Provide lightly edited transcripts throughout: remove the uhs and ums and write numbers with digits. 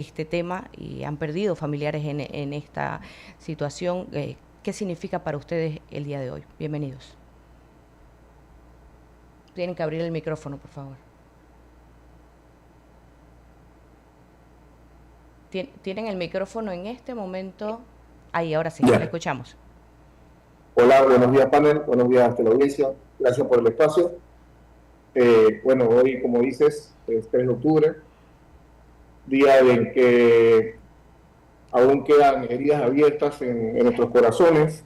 este tema y han perdido familiares en esta situación. ¿Qué significa para ustedes el día de hoy? Bienvenidos. Tienen que abrir el micrófono, por favor. ¿Tienen el micrófono en este momento? Ahí, ahora sí, la Ya. escuchamos. Hola, buenos días, panel. Buenos días a la audiencia. Gracias por el espacio. Bueno, hoy, como dices, es 3 de octubre, día en que aún quedan heridas abiertas en nuestros corazones.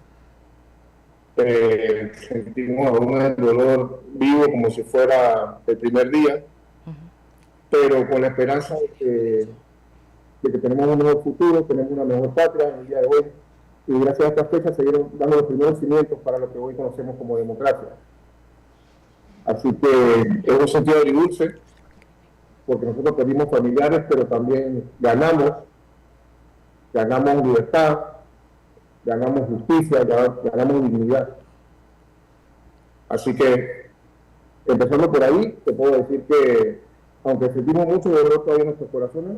Sentimos aún el dolor vivo como si fuera el primer día, pero con la esperanza de que tenemos un mejor futuro, tenemos una mejor patria en el día de hoy. Y gracias a esta fecha se dieron dando los primeros cimientos para lo que hoy conocemos como democracia. Así que es un sentido agridulce, porque nosotros perdimos familiares, pero también ganamos libertad, ganamos justicia, ganamos dignidad. Así que, empezando por ahí, te puedo decir que, aunque sentimos mucho dolor todavía en nuestros corazones,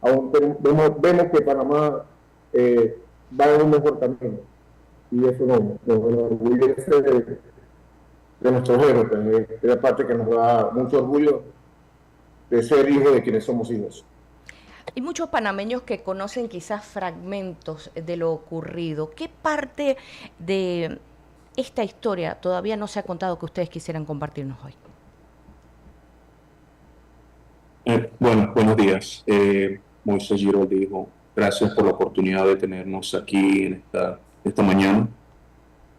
aún vemos que Panamá va en un mejor camino. Y eso nos orgullece de nuestros héroes, es la parte que nos da mucho orgullo de ser hijos de quienes somos hijos. Hay muchos panameños que conocen quizás fragmentos de lo ocurrido. ¿Qué parte de esta historia todavía no se ha contado que ustedes quisieran compartirnos hoy? Bueno, buenos días. Moisés Giro dijo, gracias por la oportunidad de tenernos aquí en esta mañana.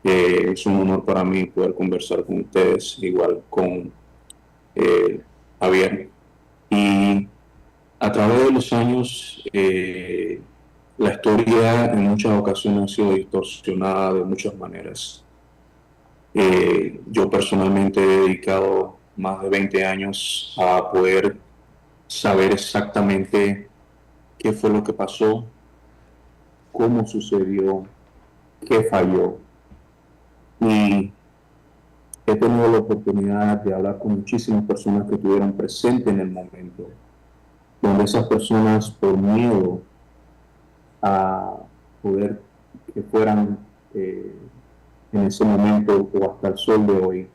Es un honor para mí poder conversar con ustedes, igual con Javier. Y a través de los años, la historia en muchas ocasiones ha sido distorsionada de muchas maneras. Yo personalmente he dedicado más de 20 años a poder saber exactamente qué fue lo que pasó, cómo sucedió, qué falló. Y he tenido la oportunidad de hablar con muchísimas personas que estuvieron presentes en el momento, donde esas personas, por miedo a poder que fueran en ese momento o hasta el sol de hoy,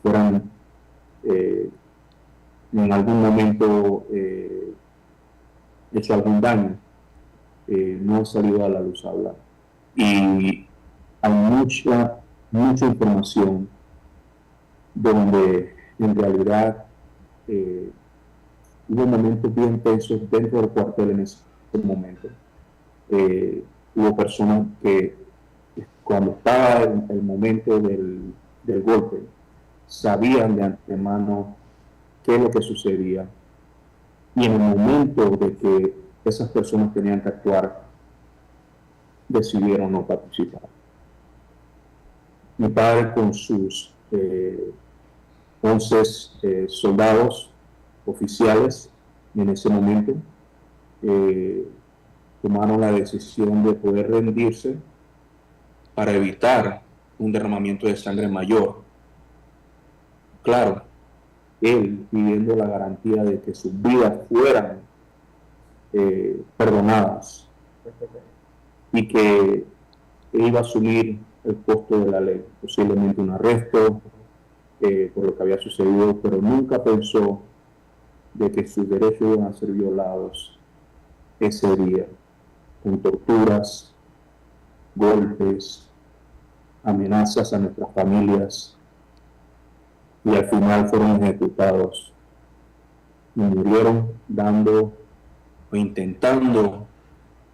fueran en algún momento hecho algún daño, no ha salido a la luz a hablar. Y hay mucha información donde en realidad hubo momentos bien tensos dentro del cuartel en ese momento. Hubo personas que cuando estaba el momento del golpe sabían de antemano qué es lo que sucedía, y en el momento de que esas personas tenían que actuar, decidieron no participar. Mi padre con sus 11 soldados oficiales en ese momento tomaron la decisión de poder rendirse para evitar un derramamiento de sangre mayor. Claro, él pidiendo la garantía de que sus vidas fueran perdonadas y que iba a asumir el costo de la ley, posiblemente un arresto por lo que había sucedido, pero nunca pensó de que sus derechos iban a ser violados ese día, con torturas, golpes, amenazas a nuestras familias, y al final fueron ejecutados y murieron dando o intentando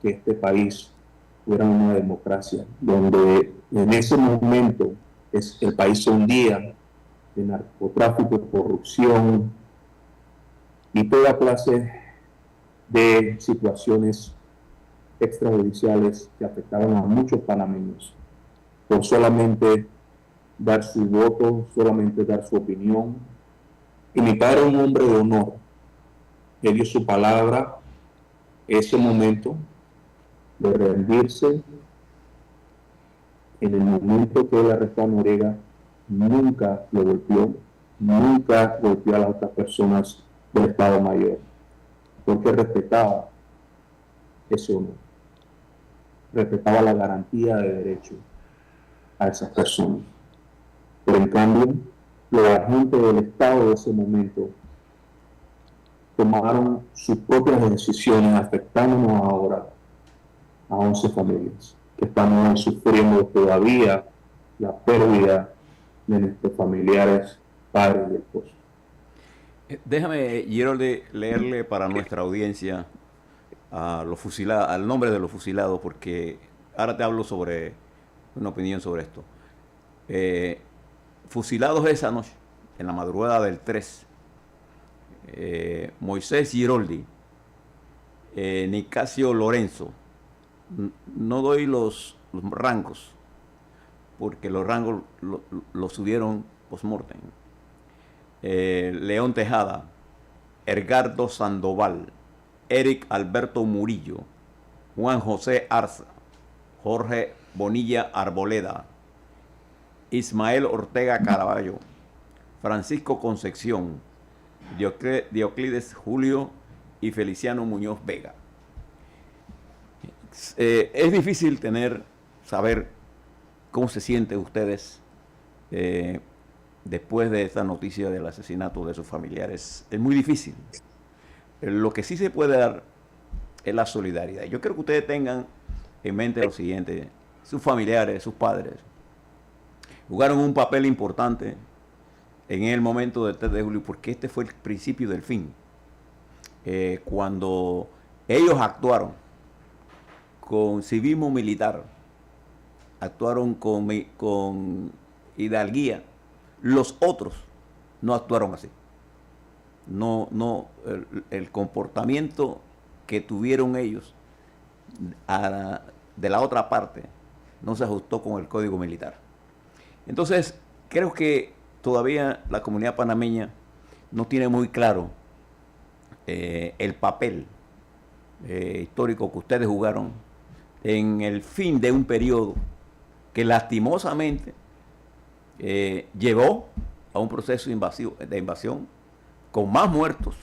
que este país fuera una democracia, donde en ese momento el país se hundía de narcotráfico, corrupción y toda clase de situaciones extrajudiciales que afectaban a muchos panameños por solamente dar su voto, solamente dar su opinión. Y mi padre era un hombre de honor, que dio su palabra ese momento de rendirse. En el momento que él arrestó a Noriega, nunca lo golpeó, nunca golpeó a las otras personas del Estado Mayor. porque respetaba ese honor, respetaba la garantía de derecho a esas personas. Pero en cambio, los agentes del Estado de ese momento tomaron sus propias decisiones, afectándonos ahora a 11 familias que estamos sufriendo todavía la pérdida de nuestros familiares, padres y esposos. Déjame, Giroldi, leerle para nuestra audiencia a los fusilados, al nombre de los fusilados, porque ahora te hablo sobre una opinión sobre esto. Fusilados esa noche, en la madrugada del 3, Moisés Giroldi, Nicasio Lorenzo. No doy los rangos, porque los rangos los subieron post-mortem. León Tejada, Edgardo Sandoval, Eric Alberto Murillo, Juan José Arza, Jorge Bonilla Arboleda, Ismael Ortega Caraballo, Francisco Concepción, Dioclides Julio y Feliciano Muñoz Vega. Es difícil saber cómo se sienten ustedes después de esta noticia del asesinato de sus familiares. Es muy difícil. Lo que sí se puede dar es la solidaridad. Yo creo que ustedes tengan en mente lo siguiente: sus familiares, sus padres, jugaron un papel importante en el momento del 3 de julio, porque este fue el principio del fin. Cuando ellos actuaron con civismo militar, actuaron con hidalguía, los otros no actuaron así. El comportamiento que tuvieron ellos de la otra parte no se ajustó con el código militar. Entonces, creo que todavía la comunidad panameña no tiene muy claro el papel histórico que ustedes jugaron en el fin de un periodo que lastimosamente llevó a un proceso de invasión con más muertos,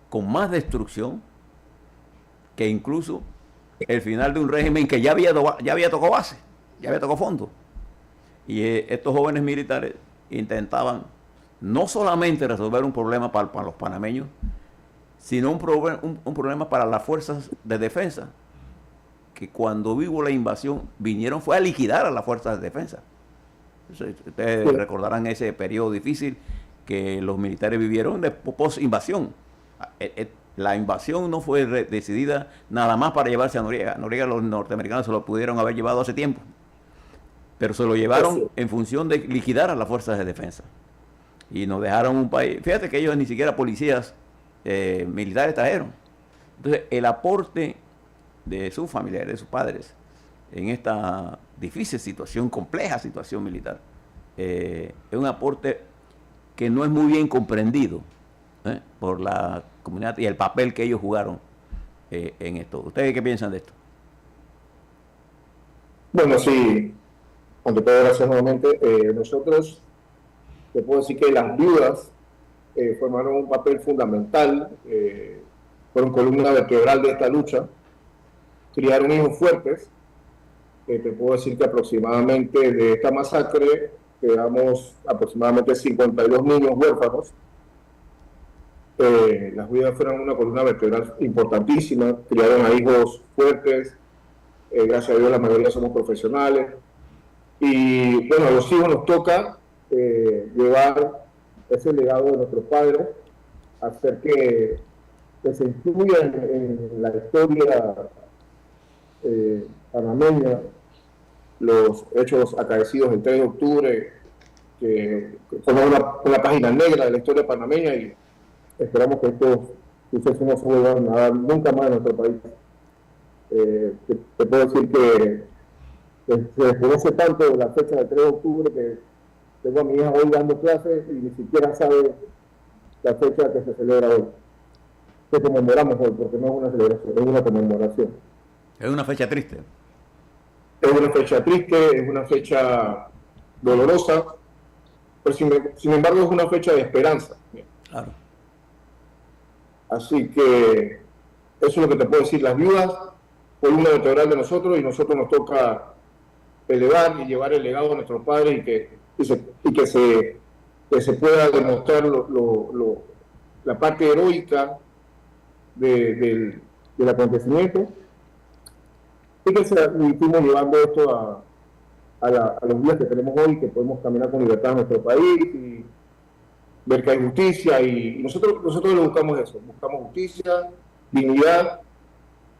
con más destrucción, que incluso el final de un régimen que ya había tocado base, ya había tocado fondo. Y estos jóvenes militares intentaban no solamente resolver un problema para los panameños, sino un problema para las fuerzas de defensa, que cuando hubo la invasión vinieron fue a liquidar a las fuerzas de defensa. Ustedes recordarán ese periodo difícil que los militares vivieron de post-invasión. La invasión no fue decidida nada más para llevarse a Noriega. Noriega los norteamericanos se lo pudieron haber llevado hace tiempo, pero se lo llevaron en función de liquidar a las fuerzas de defensa. Y nos dejaron un país. Fíjate que ellos ni siquiera policías militares trajeron. Entonces, el aporte de sus familiares, de sus padres, en esta difícil situación, compleja situación militar, es un aporte que no es muy bien comprendido por la comunidad y el papel que ellos jugaron en esto. ¿Ustedes qué piensan de esto? Bueno, sí, ante todo, gracias nuevamente. Nosotros, te puedo decir que las viudas formaron un papel fundamental, fueron columna vertebral de esta lucha, criaron hijos fuertes. Te puedo decir que aproximadamente de esta masacre quedamos aproximadamente 52 niños huérfanos. Las viudas fueron una columna vertebral importantísima, criaron a hijos fuertes. Gracias a Dios la mayoría somos profesionales. Y bueno, a los hijos nos toca llevar ese legado de nuestros padres, hacer que se incluya en la historia panameña los hechos acaecidos el 3 de octubre, que forman una página negra de la historia panameña, y esperamos que estos sucesos no se vuelvan a dar nunca más en nuestro país. Te puedo decir que se desconoce tanto la fecha del 3 de octubre que tengo a mi hija hoy dando clases y ni siquiera sabe la fecha que se celebra hoy, que conmemoramos hoy, porque no es una celebración, es una conmemoración. Es una fecha triste. Es una fecha triste, es una fecha dolorosa, pero sin embargo es una fecha de esperanza. Claro. Así que Eso es lo que te puedo decir. Las viudas, columna vertebral de nosotros, y nosotros nos toca elevar y llevar el legado de nuestros padres y que se pueda demostrar la parte heroica del acontecimiento, y que fuimos llevando esto a los días que tenemos hoy, que podemos caminar con libertad en nuestro país y ver que hay justicia, y nosotros lo buscamos eso, buscamos justicia, dignidad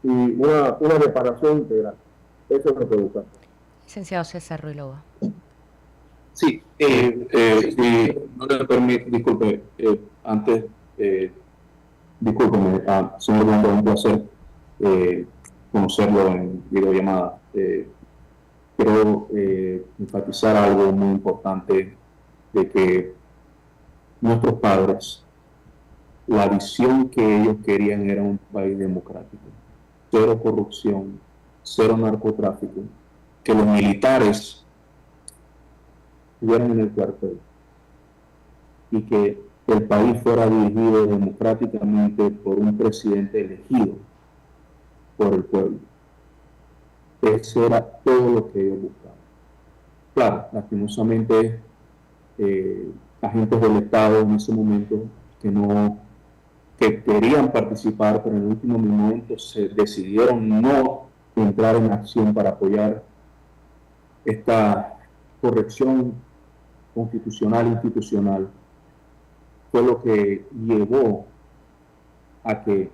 y una reparación integral. Eso es lo que buscamos. Licenciado César Ruilova. Sí, si no le permite, disculpe, antes, discúlpeme, señor Blanco, un placer conocerlo en videollamada. Quiero enfatizar algo muy importante, de que nuestros padres, la visión que ellos querían era un país democrático, cero corrupción, cero narcotráfico, que los militares estuvieran en el cuartel y que el país fuera dirigido democráticamente por un presidente elegido por el pueblo. Eso era todo lo que ellos buscaban. Claro, lastimosamente, agentes del Estado en ese momento que querían participar, pero en el último momento se decidieron no entrar en acción para apoyar esta corrección constitucional e institucional, fue lo que llevó a que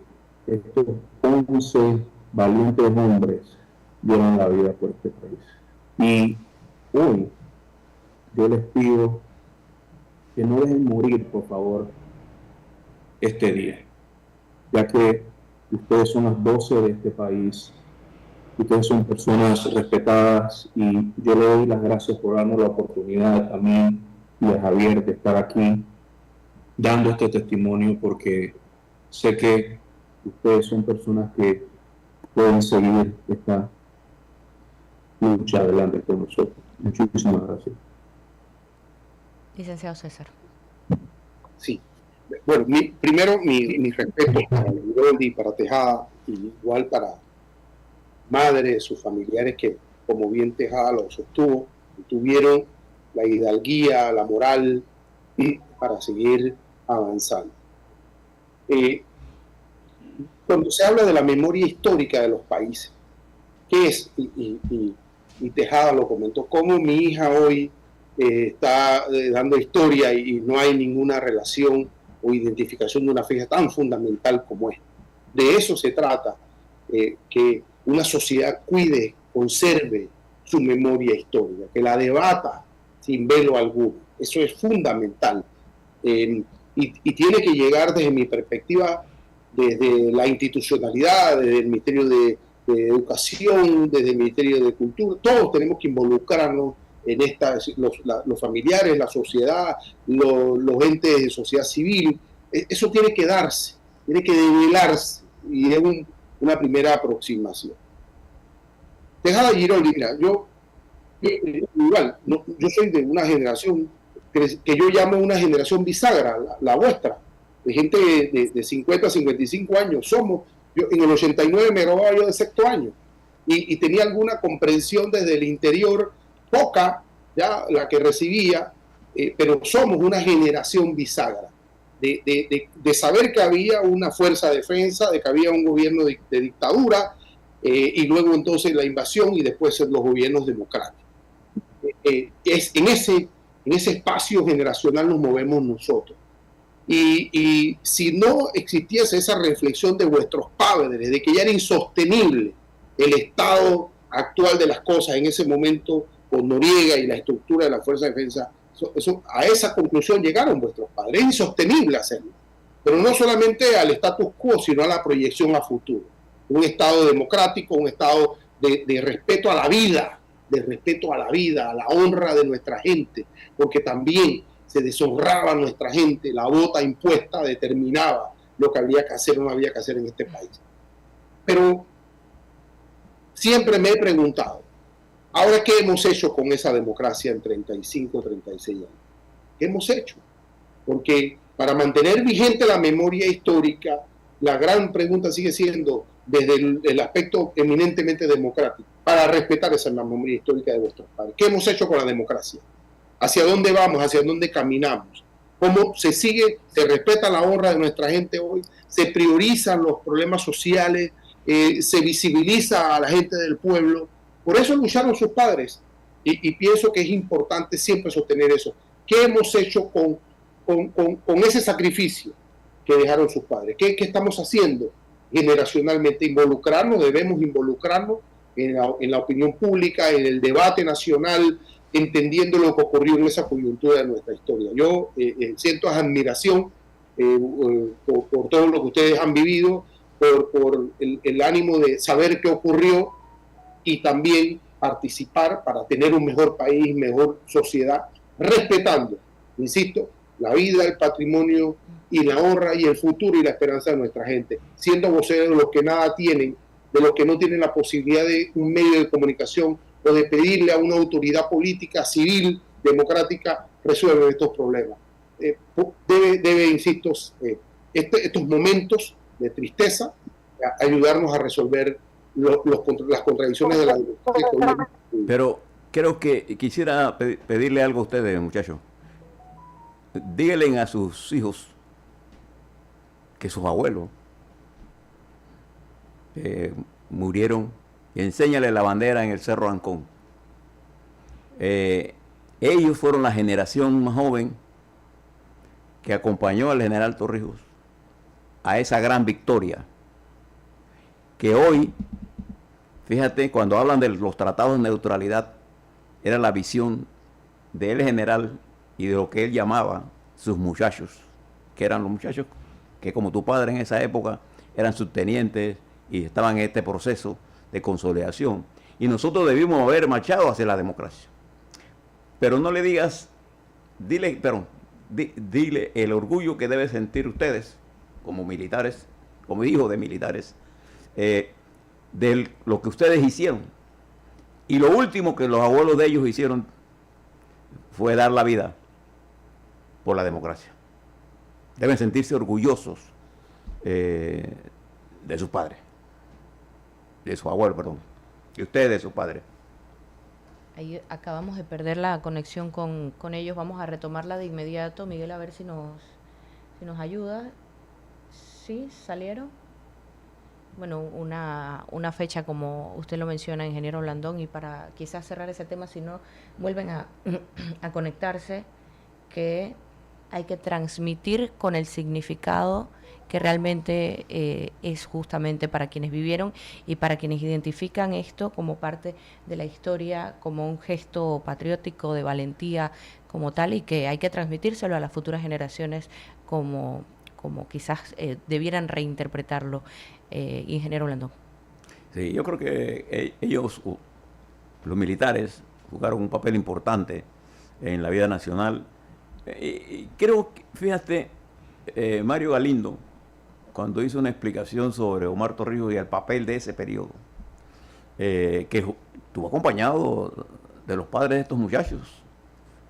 estos 11 valientes hombres dieron la vida por este país. Y hoy yo les pido que no dejen morir, por favor, este día, ya que ustedes son las 12 de este país, ustedes son personas respetadas, y yo le doy las gracias por darnos la oportunidad también, y a Javier, de estar aquí dando este testimonio, porque sé que ustedes son personas que pueden seguir esta lucha adelante con nosotros. Muchísimas gracias. Licenciado César. Sí. Bueno, primero mi respeto para Goldie, para Tejada, y igual para madre, sus familiares, que como bien Tejada lo sostuvo, tuvieron la hidalguía, la moral para seguir avanzando. Cuando se habla de la memoria histórica de los países, ¿qué es? Y Tejada lo comentó, cómo mi hija hoy está dando historia y no hay ninguna relación o identificación de una fecha tan fundamental como esta. De eso se trata, que una sociedad cuide, conserve su memoria histórica, que la debata sin velo alguno. Eso es fundamental. Y tiene que llegar, desde mi perspectiva, desde la institucionalidad, desde el Ministerio de Educación, desde el Ministerio de Cultura. Todos tenemos que involucrarnos en esta, los familiares, la sociedad, los entes de sociedad civil. Eso tiene que darse, tiene que develarse, y es una primera aproximación. Tejada Giroldi, mira, yo soy de una generación que yo llamo una generación bisagra, la vuestra, de gente de 50 a 55 años. Yo en el 89 me graduaba yo de sexto año, y tenía alguna comprensión desde el interior, poca, ya la que recibía, pero somos una generación bisagra, de saber que había una fuerza de defensa, de que había un gobierno de dictadura, y luego entonces la invasión, y después los gobiernos democráticos. En ese espacio generacional nos movemos nosotros. Y si no existiese esa reflexión de vuestros padres, de que ya era insostenible el estado actual de las cosas en ese momento, con Noriega y la estructura de la Fuerza de Defensa, a esa conclusión llegaron vuestros padres. Es insostenible hacerlo, pero no solamente al status quo, sino a la proyección a futuro. Un estado democrático, un estado de respeto a la vida, a la honra de nuestra gente, porque también se deshonraba a nuestra gente. La bota impuesta determinaba lo que había que hacer o no había que hacer en este país. Pero siempre me he preguntado, ahora, ¿qué hemos hecho con esa democracia en 35, 36 años? ¿Qué hemos hecho? Porque para mantener vigente la memoria histórica, la gran pregunta sigue siendo, desde el aspecto eminentemente democrático, para respetar esa memoria histórica de vuestros padres. ¿Qué hemos hecho con la democracia? ¿Hacia dónde vamos? ¿Hacia dónde caminamos? ¿Cómo se respeta la honra de nuestra gente hoy? ¿Se priorizan los problemas sociales? ¿Se visibiliza a la gente del pueblo? Por eso lucharon sus padres. Y pienso que es importante siempre sostener eso. ¿Qué hemos hecho con ese sacrificio que dejaron sus padres? ¿Qué estamos haciendo generacionalmente? Debemos involucrarnos en la opinión pública, en el debate nacional, entendiendo lo que ocurrió en esa coyuntura de nuestra historia. Yo siento admiración por todo lo que ustedes han vivido, por el ánimo de saber qué ocurrió y también participar para tener un mejor país, mejor sociedad, respetando, insisto, la vida, el patrimonio y la honra y el futuro y la esperanza de nuestra gente, siendo voceros de los que nada tienen, de los que no tienen la posibilidad de un medio de comunicación o de pedirle a una autoridad política, civil, democrática, resuelva estos problemas. Insisto, estos momentos de tristeza ayudarnos a resolver las contradicciones de la democracia. Pero creo que quisiera pedirle algo a ustedes, muchachos. Díganle a sus hijos que sus abuelos murieron, y enséñale la bandera en el Cerro Ancón. Ellos fueron la generación más joven que acompañó al general Torrijos a esa gran victoria, que hoy, fíjate, cuando hablan de los tratados de neutralidad, era la visión del general y de lo que él llamaba sus muchachos, que eran los muchachos que, como tu padre en esa época, eran subtenientes y estaban en este proceso de consolidación. Y nosotros debimos haber marchado hacia la democracia. Pero no le digas, dile el orgullo que deben sentir ustedes como militares, como hijos de militares, de lo que ustedes hicieron. Y lo último que los abuelos de ellos hicieron fue dar la vida por la democracia. Deben sentirse orgullosos de sus padres, de sus abuelos, perdón, y ustedes de sus padres. Ahí acabamos de perder la conexión con ellos, vamos a retomarla de inmediato. Miguel, a ver si nos ayuda. ¿Sí? ¿Salieron? Bueno, una fecha como usted lo menciona, ingeniero Blandón, y para quizás cerrar ese tema, si no vuelven a conectarse, que hay que transmitir con el significado que realmente es justamente para quienes vivieron y para quienes identifican esto como parte de la historia, como un gesto patriótico de valentía como tal, y que hay que transmitírselo a las futuras generaciones como quizás debieran reinterpretarlo. Ingeniero Blandón. Sí, yo creo que ellos, los militares, jugaron un papel importante en la vida nacional. Y creo que, fíjate, Mario Galindo, cuando hizo una explicación sobre Omar Torrijos y el papel de ese periodo, que estuvo acompañado de los padres de estos muchachos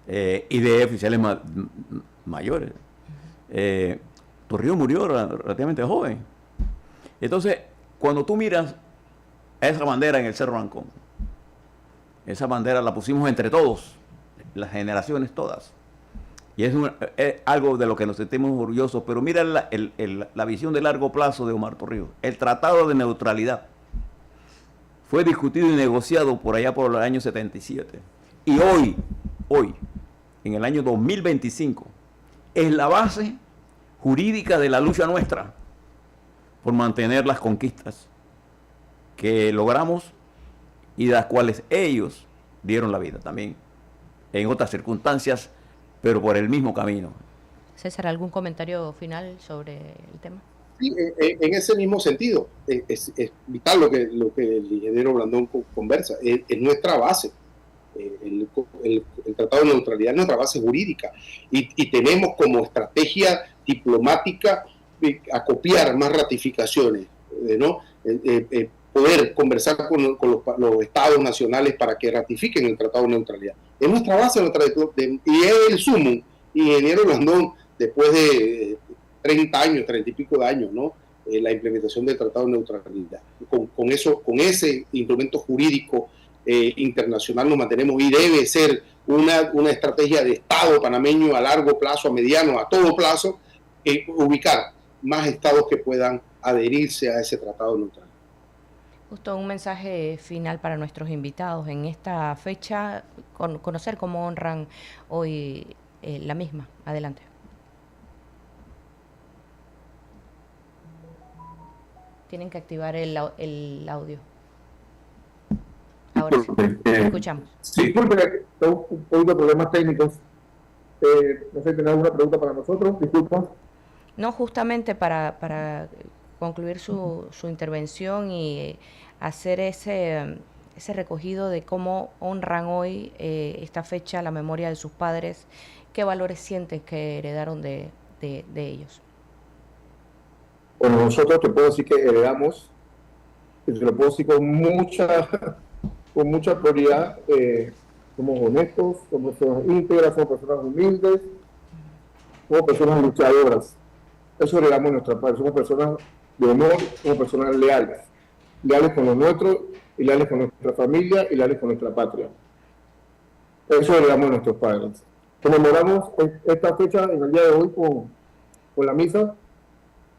y de oficiales mayores. Torrijos murió relativamente joven. Entonces, cuando tú miras a esa bandera en el Cerro Ancón, esa bandera la pusimos entre todos, las generaciones todas. Y es algo de lo que nos sentimos orgullosos. Pero mira la visión de largo plazo de Omar Torrijos. El Tratado de Neutralidad fue discutido y negociado por allá por el año 77. Y hoy, en el año 2025, es la base jurídica de la lucha nuestra por mantener las conquistas que logramos y de las cuales ellos dieron la vida también, en otras circunstancias, pero por el mismo camino. César, ¿algún comentario final sobre el tema? Sí, en ese mismo sentido, es vital lo que el ingeniero Blandón conversa, es nuestra base. El Tratado de Neutralidad es nuestra base jurídica y tenemos como estrategia diplomática acopiar más ratificaciones, ¿no? Poder conversar con los estados nacionales para que ratifiquen el Tratado de Neutralidad. Es nuestra base, y es el sumo, ingeniero Blandón, después de 30 años, 30 y pico de años, ¿no? la implementación del Tratado de Neutralidad. Con ese instrumento jurídico internacional nos mantenemos, y debe ser una estrategia de Estado panameño a largo plazo, a mediano, a todo plazo, ubicar más estados que puedan adherirse a ese Tratado de Neutralidad. Justo un mensaje final para nuestros invitados en esta fecha, conocer cómo honran hoy la misma. Adelante. Tienen que activar el audio. Ahora sí, escuchamos. Sí, disculpe, tengo un poquito de problemas técnicos. No sé, ¿tiene alguna pregunta para nosotros? Disculpa. No, justamente para concluir su intervención y hacer ese recogido de cómo honran hoy esta fecha la memoria de sus padres, ¿qué valores sienten que heredaron de ellos? Bueno, nosotros te puedo decir que heredamos, y te lo puedo decir con mucha prioridad, somos honestos, somos personas íntegras, somos personas humildes, somos personas luchadoras. Eso heredamos nuestra parte, somos personas de honor, somos personas leales, leales con los nuestros, y leales con nuestra familia, y leales con nuestra patria. Eso heredamos nuestros padres. Conmemoramos esta fecha en el día de hoy con la misa,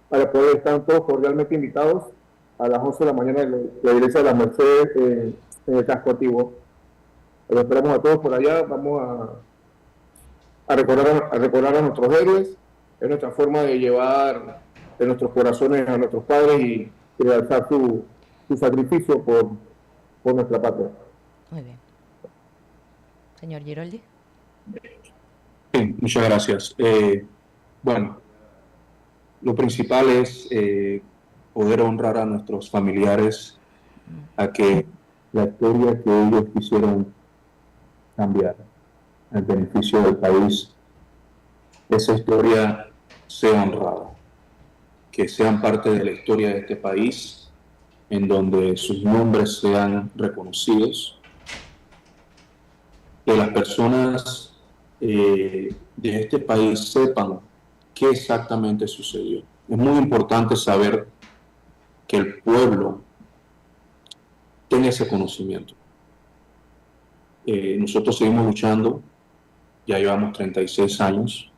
para poder estar todos cordialmente invitados a las 11 de la mañana en la iglesia de la Merced, en el casco antiguo. Los esperamos a todos por allá. Vamos a recordar a nuestros héroes. Es nuestra forma de llevar de nuestros corazones a nuestros padres y realzar su sacrificio por nuestra patria. Muy bien. Señor Giroldi. Sí, muchas gracias. Bueno, lo principal es poder honrar a nuestros familiares, a que la historia que ellos quisieron cambiar en beneficio del país, esa historia sea honrada, que sean parte de la historia de este país, en donde sus nombres sean reconocidos, que las personas de este país sepan qué exactamente sucedió. Es muy importante saber que el pueblo tenga ese conocimiento. Nosotros seguimos luchando, ya llevamos 36 años.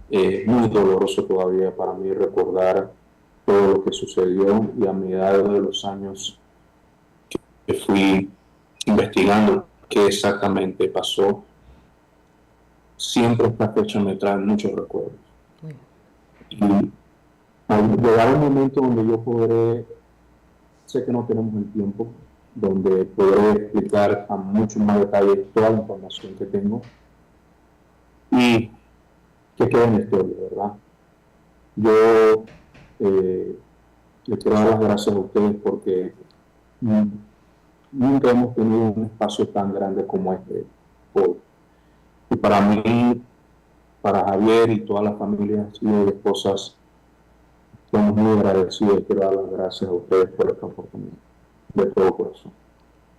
Muy doloroso todavía para mí recordar todo lo que sucedió, y a medida de los años que fui investigando qué exactamente pasó, siempre esta fecha me trae muchos recuerdos. Y al llegar un momento donde yo podré, sé que no tenemos el tiempo, donde podré explicar a mucho más detalle toda la información que tengo y que quede en la historia, ¿verdad? Yo le quiero dar las gracias a ustedes porque nunca hemos tenido un espacio tan grande como este hoy. Y para mí, para Javier y todas las familias y esposas, estamos muy agradecidos y quiero dar las gracias a ustedes por esta oportunidad, de todo corazón.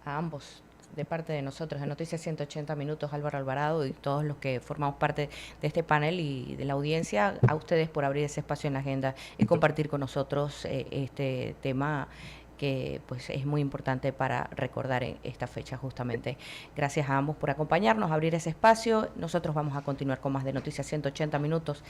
A ambos, de parte de nosotros, de Noticias 180 Minutos, Álvaro Alvarado y todos los que formamos parte de este panel y de la audiencia, a ustedes por abrir ese espacio en la agenda y compartir con nosotros este tema que pues es muy importante para recordar en esta fecha justamente. Gracias a ambos por acompañarnos, abrir ese espacio. Nosotros vamos a continuar con más de Noticias 180 Minutos.